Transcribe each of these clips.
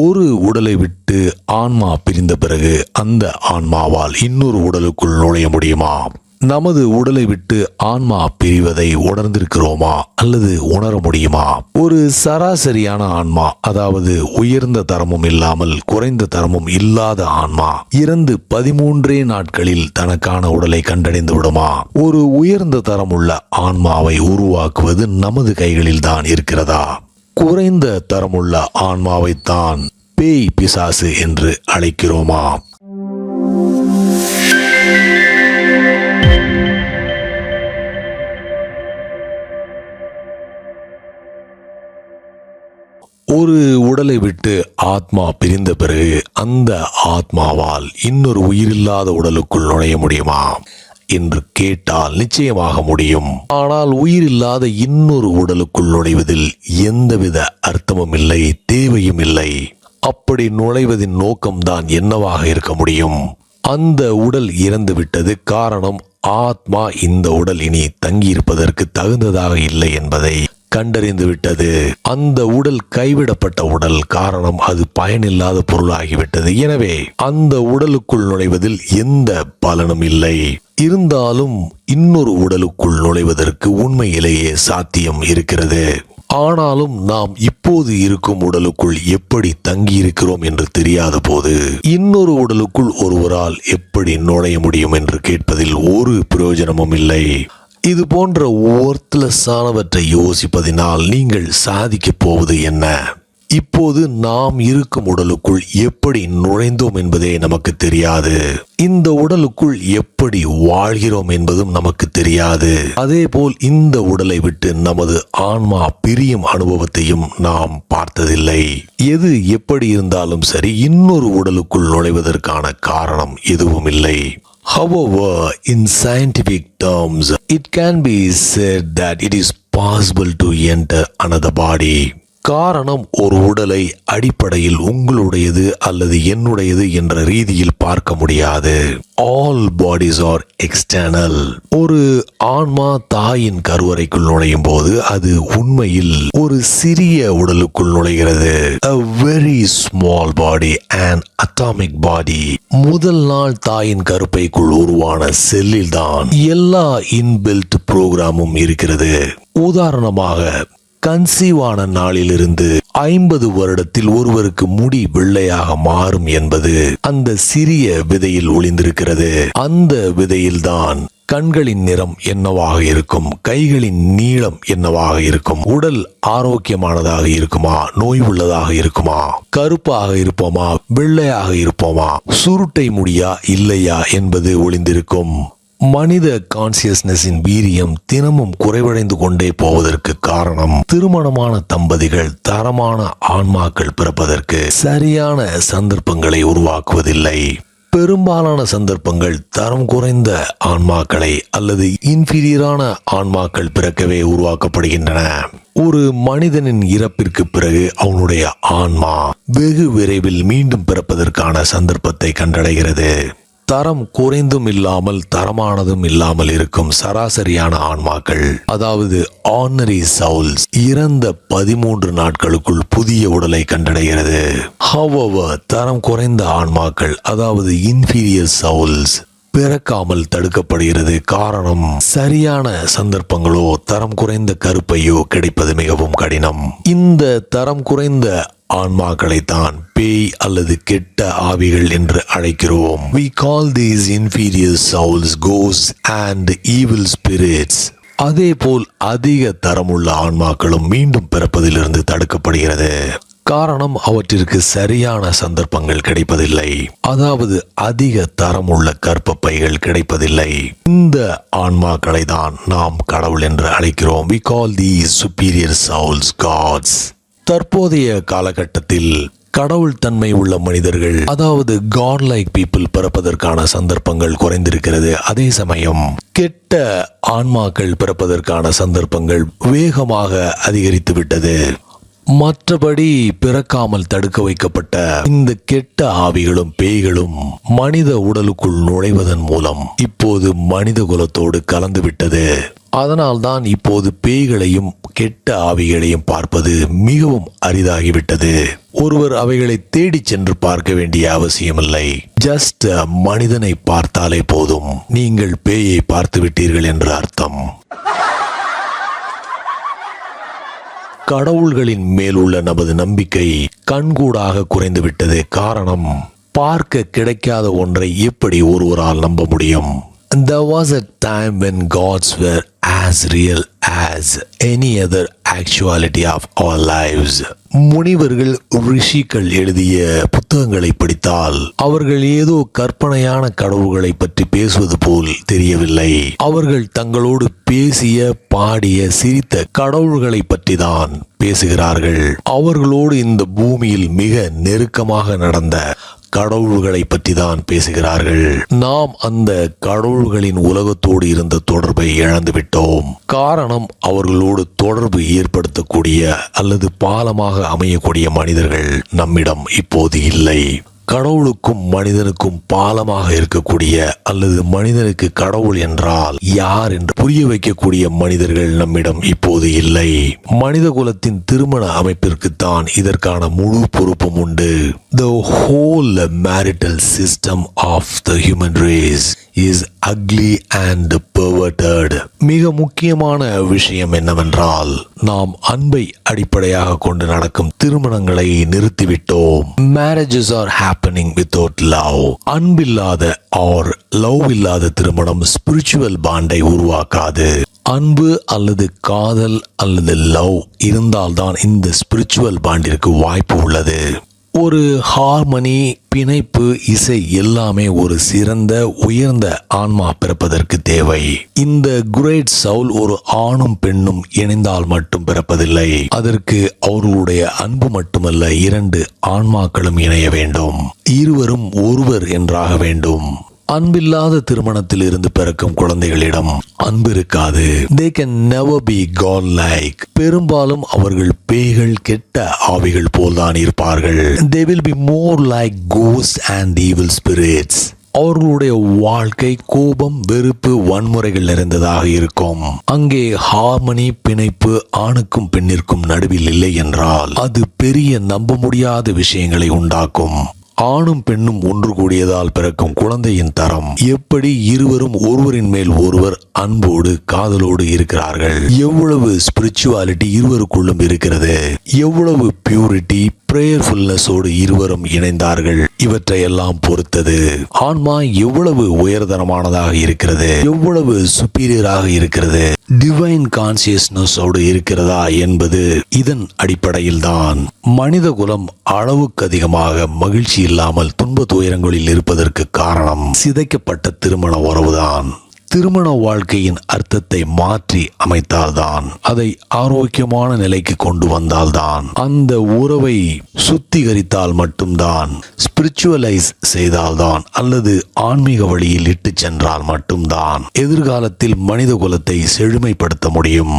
ஒரு உடலை விட்டு ஆன்மா பிரிந்த பிறகு அந்த ஆன்மாவால் இன்னொரு உடலுக்குள் நுழைய முடியுமா? நமது உடலை விட்டு ஆன்மா பிரிவதை உணர்ந்திருக்கிறோமா அல்லது உணர முடியுமா? ஒரு சராசரியான ஆன்மா, அதாவது உயர்ந்த தரமும் இல்லாமல் குறைந்த தரமும் இல்லாத ஆன்மா இறந்து 13 நாட்களில் தனக்கான உடலை கண்டடைந்து விடுமா? ஒரு உயர்ந்த தரமுள்ள ஆன்மாவை உருவாக்குவது நமது கைகளில் தான் இருக்கிறதா? குறைந்த தரமுள்ள ஆன்மாவைத்தான் பேய் பிசாசு என்று அழைக்கிறோமா? ஒரு உடலை விட்டு ஆத்மா பிரிந்த பிறகு அந்த ஆத்மாவால் இன்னொரு உயிரில்லாத உடலுக்குள் நுழைய முடியுமா என்று கேட்டால் நிச்சயமாக முடியும். ஆனால் உயிரில்லாத இன்னொரு உடலுக்குள் நுழைவதில் எந்தவித அர்த்தமும் இல்லை, தேவையும் இல்லை. அப்படி நுழைவதின் நோக்கம்தான் என்னவாக இருக்க முடியும்? அந்த உடல் இறந்து விட்டது. காரணம், ஆத்மா இந்த உடல் இனி தங்கியிருப்பதற்கு தகுந்ததாக இல்லை என்பதை கண்டறிந்து விட்டது. அந்த உடல் கைவிடப்பட்ட உடல். காரணம், அது பயனில்லாத பொருளாகிவிட்டது. எனவே அந்த உடலுக்குள் நுழைவதில் எந்த பலனும் இல்லை. இருந்தாலும் இன்னொரு உடலுக்குள் நுழைவதற்கு உண்மையிலேயே சாத்தியம் இருக்கிறது. ஆனாலும் நாம் இப்போது இருக்கும் உடலுக்குள் எப்படி தங்கியிருக்கிறோம் என்று தெரியாத போது இன்னொரு உடலுக்குள் ஒருவரால் எப்படி நுழைய முடியும் என்று கேட்பதில் ஒரு பிரயோஜனமும் இல்லை. இது போன்ற ஒர்த்லெஸ்ஸானவற்றை யோசிப்பதினால் நீங்கள் சாதிக்கப் போவது என்ன? இப்போது நாம் இருக்கும் உடலுக்குள் எப்படி நுழைந்தோம் என்பதே நமக்கு தெரியாது. இந்த உடலுக்குள் எப்படி வாழ்கிறோம் என்பதும் நமக்கு தெரியாது. அதேபோல் இந்த உடலை விட்டு நமது ஆன்மா பிரியும் அனுபவத்தையும் நாம் பார்த்ததில்லை. எது எப்படி இருந்தாலும் சரி, இன்னொரு உடலுக்குள் நுழைவதற்கான காரணம் எதுவும் இல்லை. However, in scientific terms, it can be said that it is possible to enter another body. காரணம், ஒரு உடலை அடிப்படையில் உங்களுடையது அல்லது என்னுடையது என்ற ரீதியில் பார்க்க முடியாது. All bodies are external. ஒரு ஆன்மா தாயின் கருவறைக்குள் நுழையும் போது அது உண்மையில் ஒரு சிறிய உடலுக்குள் நுழைகிறது. A very small body, an atomic body. முதல் நாள் தாயின் கருப்பைக்குள் உருவான செல்லில் தான் எல்லா இன்பில்ட் புரோகிராமும் இருக்கிறது. உதாரணமாக, கன்சீவான நாளிலிருந்து 50 வருடத்தில் ஒருவருக்கு முடி வெள்ளையாக மாறும் என்பது அந்த சிறிய விதையில் ஒளிந்திருக்கிறது. அந்த விதையில்தான் கண்களின் நிறம் என்னவாக இருக்கும், கைகளின் நீளம் என்னவாக இருக்கும், உடல் ஆரோக்கியமானதாக இருக்குமா, நோய் உள்ளதாக இருக்குமா, கருப்பாக இருப்போமா, வெள்ளையாக இருப்போமா, சுருட்டை முடியா இல்லையா என்பது ஒளிந்திருக்கும். மனித கான்சியஸ்னஸின் வீரியம் தினமும் குறைவடைந்து கொண்டே போவதற்கு காரணம், திருமணமான தம்பதிகள் தரமான ஆன்மாக்கள் பிறப்பதற்கு சரியான சந்தர்ப்பங்களை உருவாக்குவதில்லை. பெரும்பாலான சந்தர்ப்பங்கள் தரம் குறைந்த ஆன்மாக்களை அல்லது இன்ஃபீரியரான ஆன்மாக்கள் பிறக்கவே உருவாக்கப்படுகின்றன. ஒரு மனிதனின் இறப்பிற்கு பிறகு அவனுடைய ஆன்மா வெகு விரைவில் மீண்டும் பிறப்பதற்கான சந்தர்ப்பத்தை கண்டடைகிறது. தரம் குறைந்தும் இல்லாமல் தரமானதும் இல்லாமல் இருக்கும் சராசரியான ஆன்மாக்கள், அதாவது ஆர்டினரி சவுல்ஸ், இறந்த 13 நாட்களுக்குள் புதிய உடலை கண்டடைகிறது. However, தரம் குறைந்த ஆன்மாக்கள், அதாவது இன்ஃபீரியர் சவுல்ஸ், பிறக்காமல் தடுக்கப்படுகிறது. காரணம், சரியான சந்தர்ப்பங்களோ தரம் குறைந்த கருப்பையோ கிடைப்பது மிகவும் கடினம். இந்த தரம் குறைந்த ஆன்மாக்களை தான் பேய் அல்லது கெட்ட ஆவிகள் என்று அழைக்கிறோம். We call these inferior souls ghosts and evil spirits. அதேபோல் அதிக தரமுள்ள ஆன்மாக்களும் மீண்டும் பிறப்பதிலிருந்து தடுக்கப்படுகிறது. காரணம், அவற்றிற்கு சரியான சந்தர்ப்பங்கள் கிடைப்பதில்லை. அதாவது அதிக தரமுள்ள கர்ப்பப்பைகள் கிடைப்பதில்லை. இந்த ஆன்மாக்களை தான் நாம் கடவுள் என்று அழைக்கிறோம். We call these superior souls gods. தற்போதைய காலகட்டத்தில் கடவுள் தன்மை உள்ள மனிதர்கள், அதாவது காட் லைக் பீப்புள் பிறப்பதற்கான சந்தர்ப்பங்கள் குறைந்திருக்கிறது. அதே சமயம் கெட்ட ஆன்மாக்கள் பிறப்பதற்கான சந்தர்ப்பங்கள் வேகமாக அதிகரித்து விட்டது. மற்றபடி பிறக்காமல் தடுக்க வைக்கப்பட்ட இந்த கெட்ட ஆவிகளும் பேய்களும் மனித உடலுக்குள் நுழைவதன் மூலம் இப்போது மனித குலத்தோடு கலந்துவிட்டது. அதனால்தான் இப்போது பேய்களையும் கெட்ட ஆவிகளையும் பார்ப்பது மிகவும் அரிதாகிவிட்டது. ஒருவர் அவைகளை தேடி சென்று பார்க்க வேண்டிய அவசியமில்லை. ஜஸ்ட் மனிதனை பார்த்தாலே போதும், நீங்கள் பேயை பார்த்து விட்டீர்கள் என்று அர்த்தம். கடவுள்களின் மேல் உள்ள நமது நம்பிக்கை கண்கூடாக குறைந்துவிட்டது. காரணம், பார்க்க கிடைக்காத ஒன்றை எப்படி ஒருவரால் நம்ப முடியும்? There was a time when gods were as real as any other actuality of our lives. முனிவர்கள், ரிஷிகள் எழுதிய புத்தகங்களை படித்தால் அவர்கள் ஏதோ கற்பனையான கடவுள்களை பற்றி பேசுவது போல் தெரியவில்லை. அவர்கள் தங்களோடு பேசிய, பாடிய, சிரித்த கடவுள்களை பற்றி தான் பேசுகிறார்கள். அவர்களோடு இந்த பூமியில் மிக நெருக்கமாக நடந்த கடவுள்களை பற்றி தான் பேசுகிறார்கள். நாம் அந்த கடவுள்களின் உலகத்தோடு இருந்த தொடர்பை இழந்துவிட்டோம். காரணம், அவர்களோடு தொடர்பு ஏற்படுத்தக்கூடிய அல்லது பாலமாக அமையக்கூடிய மனிதர்கள் நம்மிடம் இப்போது இல்லை. கடவுளுக்கும் மனிதனுக்கும் பாலமாக இருக்கக்கூடிய அல்லது மனிதனுக்கு கடவுள் என்றால் யார் என்று புரிய வைக்கக்கூடிய மனிதர்கள் நம்மிடம் இப்போது இல்லை. மனித குலத்தின் திருமண அமைப்பிற்குத்தான் இதற்கான முழு பொறுப்பும் உண்டு. The whole marital system of the human race is ugly and perverted. மிக முக்கியமான விஷயம் என்னவென்றால், நாம் அன்பை அடிப்படையாக கொண்டு நடக்கும் திருமணங்களை நிறுத்திவிட்டோம். Marriages are happening without love. அன்பில்லாத or love இல்லாத திருமணம் ஸ்பிரிச்சுவல் பாண்டை உருவாக்காது. அன்பு அல்லது காதல் அல்லது லவ் இருந்தால்தான் இந்த ஸ்பிரிச்சுவல் பாண்டிற்கு வாய்ப்பு உள்ளது. ஒரு ஹார்மனி, பிணைப்பு, இசை எல்லாமே ஒரு சிறந்த உயர்ந்த ஆன்மா பிறப்பதற்கு தேவை. இந்த கிரேட் சவுல் ஒரு ஆணும் பெண்ணும் இணைந்தால் மட்டும் பிறப்பதில்லை. அதற்கு அவர்களுடைய அன்பு மட்டுமல்ல, 2 ஆன்மாக்களும் இணைய வேண்டும். இருவரும் ஒருவர் என்றாக வேண்டும். அன்பில்லாத திருமணத்தில் இருந்து பிறக்கும் குழந்தைகளிடம் அன்பு இருக்காது. They can never be God-like. பெரும்பாலும் அவர்கள் பேய்கள், கெட்ட ஆவிகள் போல்தான் இருப்பார்கள். They will be more like ghosts and evil spirits. அவர்களுடைய வாழ்க்கை கோபம், வெறுப்பு, வன்முறைகள் நிறைந்ததாக இருக்கும். அங்கே ஹார்மனி, பிணைப்பு ஆணுக்கும் பெண்ணிற்கும் நடுவில் இல்லை என்றால் அது பெரிய நம்ப முடியாத விஷயங்களை உண்டாக்கும். ஆணும் பெண்ணும் ஒன்று கூடியதால் பிறக்கும் குழந்தையின் தரம் எப்படி இருவரும் ஒருவரின் மேல் ஒருவர் அன்போடு, காதலோடு இருக்கிறார்கள், எவ்வளவு ஸ்பிரிச்சுவாலிட்டி இருவருக்குள்ளும் இருக்கிறது, எவ்வளவு பியூரிட்டி, பிரேயர்ஃபுல்னஸோடு இருவரும் இணைந்தார்கள், இவற்றையெல்லாம் பொறுத்தது. ஆன்மா எவ்வளவு உயர்தரமானதாக இருக்கிறது, எவ்வளவு சுப்பீரியராக இருக்கிறது, டிவைன் கான்சியஸ்னஸோடு இருக்கிறதா என்பது இதன் அடிப்படையில் தான். மனித குலம் அளவுக்கு அதிகமாக மகிழ்ச்சி இல்லாமல் துன்ப துயரங்களில் இருப்பதற்கு காரணம் சிதைக்கப்பட்ட திருமண உறவுதான். திருமண வாழ்க்கையின் அர்த்தத்தை மாற்றி அமைத்தால்தான், அதை ஆரோக்கியமான நிலைக்கு கொண்டு வந்தால்தான், அந்த உறவை சுத்திகரித்தால் மட்டும்தான், ஸ்பிரிச்சுவலைஸ் செய்தால்தான், அல்லது ஆன்மீக வழியில் இட்டு சென்றால் மட்டும்தான் எதிர்காலத்தில் மனித குலத்தை செழுமைப்படுத்த முடியும்.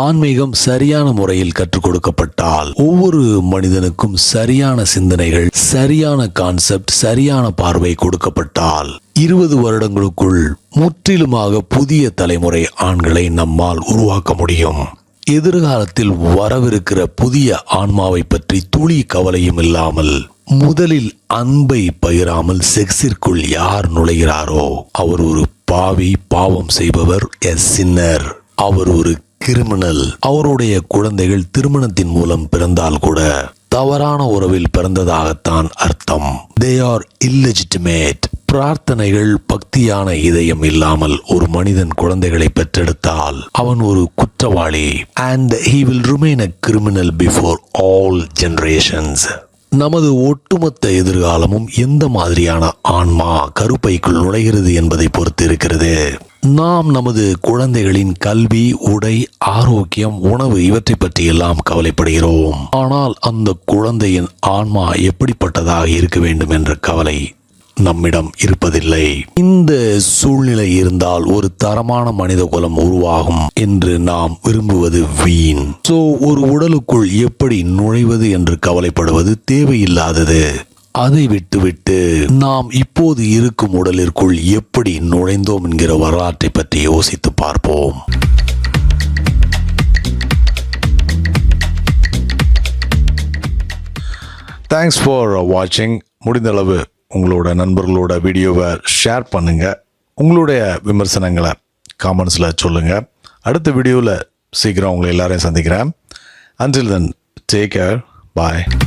ஆன்மீகம் சரியான முறையில் கற்றுக் கொடுக்கப்பட்டால், ஒவ்வொரு மனிதனுக்கும் சரியான சிந்தனைகள், சரியான கான்செப்ட், சரியான பார்வை கொடுக்கப்பட்டால் 20 வருடங்களுக்குள் முற்றிலுமாக புதிய தலைமுறை ஆண்களை நம்மால் உருவாக்க முடியும். எதிர்காலத்தில் வரவிருக்கிற புதிய ஆன்மாவை பற்றி துளி கவலையும் இல்லாமல், முதலில் அன்பை பகிராமல் செக்ஸிற்குள் யார் நுழைகிறாரோ அவர் ஒரு பாவி, பாவம் செய்பவர், எ சின்னர். அவர் ஒரு கிரிமினல். அவருடைய குழந்தைகள் திருமணத்தின் மூலம் பிறந்தால் கூட தவறான உறவில் பிறந்ததாகத்தான் அர்த்தம். They are illegitimate. பிரார்த்தனைகள், பக்தியான இதயம் இல்லாமல் ஒரு மனிதன் குழந்தைகளை பெற்றெடுத்தால் அவன் ஒரு குற்றவாளி. And he will remain a criminal before all generations. நமது ஒட்டுமொத்த எதிர்காலமும் எந்த மாதிரியான ஆன்மா கருப்பைக்குள் நுழைகிறது என்பதை பொறுத்து இருக்கிறது. நாம் நமது குழந்தைகளின் கல்வி, உடை, ஆரோக்கியம், உணவு இவற்றை பற்றி எல்லாம் கவலைப்படுகிறோம். ஆனால் அந்த குழந்தையின் ஆன்மா எப்படிப்பட்டதாக இருக்க வேண்டும் என்ற கவலை நம்மிடம் இருப்பதில்லை. இந்த சூழ்நிலை இருந்தால் ஒரு தரமான மனித குலம் உருவாகும் என்று நாம் விரும்புவது வீண். சோ ஒரு உடலுக்குள் எப்படி நுழைவது என்று கவலைப்படுவது தேவையில்லாதது. அதை விட்டுவிட்டு நாம் இப்போது இருக்கும் உடலிற்குள் எப்படி நுழைந்தோம் என்கிற வரலாற்றை பற்றி யோசித்து பார்ப்போம். தேங்க்ஸ் ஃபார் வாட்சிங். முடிந்தளவு உங்களோட நண்பர்களோட வீடியோவை ஷேர் பண்ணுங்கள். உங்களுடைய விமர்சனங்களை காமெண்ட்ஸில் சொல்லுங்கள். அடுத்த வீடியோவில் சீக்கிரம் உங்களை எல்லாரையும் சந்திக்கிறேன். Until then, take care. Bye.